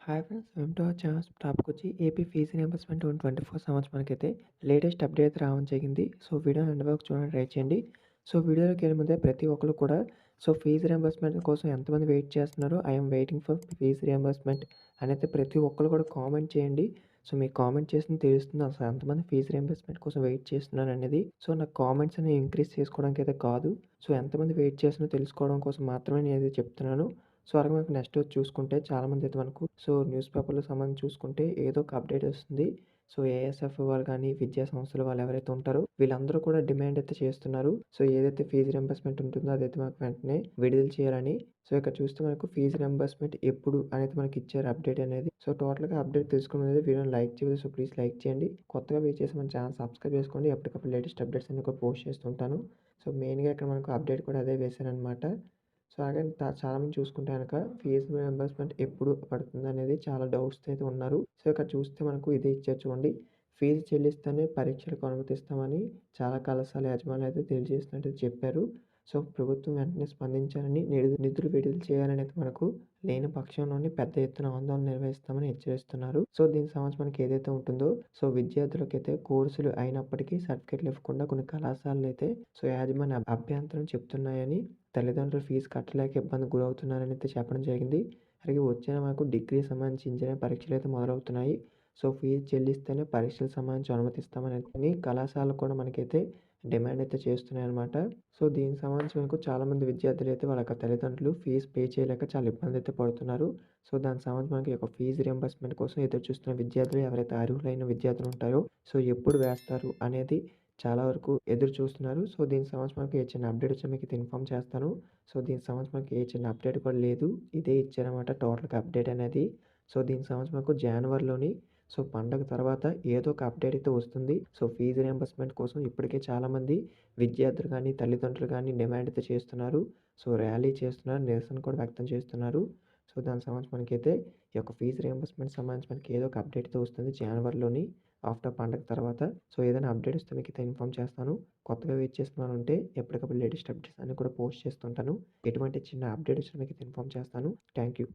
Hi friends! Welcome to our channel. టాపికొచ్చి AP fees reimbursement 2024 సంవత్సరానికైతే latest update అయితే రావడం జరిగింది. సో, వీడియోని ఎండ్ వరకు చూడడానికి ట్రై చేయండి. సో, వీడియోలోకెళ్ళే ముందే ప్రతి ఒక్కళ్ళు కూడా ఫీజు రీయింబర్స్‌మెంట్ కోసం ఎంతమంది వెయిట్ చేస్తున్నారో I am waiting for fees reimbursement అనైతే ప్రతి ఒక్కళ్ళు కూడా కామెంట్ చేయండి. సో, మీకు కామెంట్ చేస్తే తెలుస్తుంది అసలు ఎంతమంది ఫీజు రీయింబర్స్‌మెంట్ కోసం వెయిట్ చేస్తున్నారనేది. సో, నాకు కామెంట్స్ అనేవి ఇంక్రీజ్ చేసుకోవడానికైతే కాదు. సో, ఎంతమంది వెయిట్ చేస్తున్నారో తెలుసుకోవడం కోసం మాత్రమే నేనైతే చెప్తున్నాను. సో, అలాగే మనకు నెక్స్ట్ వచ్చి చూసుకుంటే చాలామంది అయితే మనకు న్యూస్ పేపర్‌లో సంబంధించి చూసుకుంటే ఏదో ఒక అప్డేట్ వస్తుంది. ఏఎస్ఎఫ్ వాళ్ళు గాని, విద్యా సంస్థల వాళ్ళు ఎవరైతే ఉంటారో వీళ్ళందరూ కూడా డిమాండ్ అయితే చేస్తున్నారు. ఏదైతే ఫీజు రీయింబర్స్‌మెంట్ ఉంటుందో అదైతే మాకు వెంటనే విడుదల చేయాలని. ఇక్కడ చూస్తే మనకు ఫీజు రీయింబర్స్‌మెంట్ ఎప్పుడు అనేది మనకి ఇచ్చారు అప్డేట్ అనేది. టోటల్‌గా అప్డేట్ తెలుసుకునే ముందు వీడియోని లైక్ చేయలేదు. ప్లీజ్ లైక్ చేయండి. కొత్తగా వెయిట్ చేసి మన ఛానల్ సబ్స్క్రైబ్ చేసుకోండి. ఎప్పటికప్పుడు లేటెస్ట్ అప్డేట్స్ అన్ని కూడా పోస్ట్ చేస్తుంటాను. మెయిన్‌గా ఇక్కడ మనకు అప్డేట్ కూడా అదే వేశారనమాట. అలాగే చాలామంది చూసుకుంటే గనక ఫీజు రీయింబర్స్‌మెంట్ ఎప్పుడు పడుతుందనేది చాలా డౌట్స్‌తో అయితే ఉన్నారు. ఇక్కడ చూస్తే మనకు ఇదే ఇచ్చారు చూడండి. ఫీజు చెల్లిస్తేనే పరీక్షలకు అనుమతిస్తామని చాలా కళాశాల యాజమాన్యాలు అయితే తెలియజేసినట్టు చెప్పారు. ప్రభుత్వం వెంటనే స్పందించాలని నిధులు విడుదల చేయాలని అయితే మనకు లేని పక్షంలోనే పెద్ద ఎత్తున ఆందోళన నిర్వహిస్తామని హెచ్చరిస్తున్నారు. దీనికి సంబంధించి మనకి ఏదైతే ఉంటుందో విద్యార్థులకైతే కోర్సులు అయినప్పటికీ సర్టిఫికేట్లు ఇవ్వకుండా కొన్ని కళాశాలలైతే యాజమాన్య అభ్యంతరం చెప్తున్నాయని, తల్లిదండ్రులు ఫీజు కట్టలేక ఇబ్బందికి గురవుతున్నారని అయితే చెప్పడం జరిగింది. అలాగే వచ్చే మనకు డిగ్రీ సంబంధించి ఇంజినీరింగ్ పరీక్షలు అయితే మొదలవుతున్నాయి. ఫీజు చెల్లిస్తేనే పరీక్షలకు సంబంధించి అనుమతిస్తామని కళాశాలలు కూడా మనకైతే డిమాండ్ అయితే చేస్తున్నాయన్నమాట. దీనికి సంబంధించి మనకు చాలామంది విద్యార్థులైతే వాళ్ళ యొక్క తల్లిదండ్రులు ఫీజు పే చేయలేక చాలా ఇబ్బంది అయితే పడుతున్నారు. దానికి సంబంధించి మనకి ఒక ఫీజు రీయింబర్స్‌మెంట్ కోసం ఎదురు చూస్తున్న విద్యార్థులు ఎవరైతే అర్హులైన విద్యార్థులు ఉంటారో ఎప్పుడు వేస్తారు అనేది చాలా వరకు ఎదురు చూస్తున్నారు. దీనికి సంబంధించి మనకి ఏ చిన్న అప్డేట్ వచ్చినా మీకైతే ఇన్ఫార్మ్ చేస్తాను. దీనికి సంబంధించి మనకి ఏ చిన్న అప్డేట్ కూడా లేదు. ఇదే ఇచ్చారన్నమాట టోటల్‌గా అప్డేట్ అనేది. దీనికి సంబంధించి మనకు జనవరిలోని పండగ తర్వాత ఏదో ఒక అప్డేట్ అయితే వస్తుంది. ఫీజు రీయింబర్స్‌మెంట్ కోసం ఇప్పటికే చాలామంది విద్యార్థులు గాని, తల్లిదండ్రులు గాని డిమాండ్ అయితే చేస్తున్నారు. ర్యాలీ చేస్తున్నారు. నిరసన కూడా వ్యక్తం చేస్తున్నారు. దానికి సంబంధించి మనకైతే ఈ యొక్క ఫీజు రీయింబర్స్‌మెంట్ సంబంధించి మనకి ఏదో ఒక అప్డేట్ అయితే వస్తుంది జనవరిలోని ఆఫ్టర్ పండగ తర్వాత. ఏదైనా అప్డేట్ వస్తే మీకైతే ఇన్ఫార్మ్ చేస్తాను. కొత్తగా వెయిట్ చేస్తున్న ఉంటే ఎప్పటికప్పుడు లేటెస్ట్ అప్డేట్స్ అన్నీ కూడా పోస్ట్ చేస్తుంటాను. ఎటువంటి చిన్న అప్డేట్ వచ్చినా మీకైతే ఇన్ఫార్మ్ చేస్తాను. Thank you.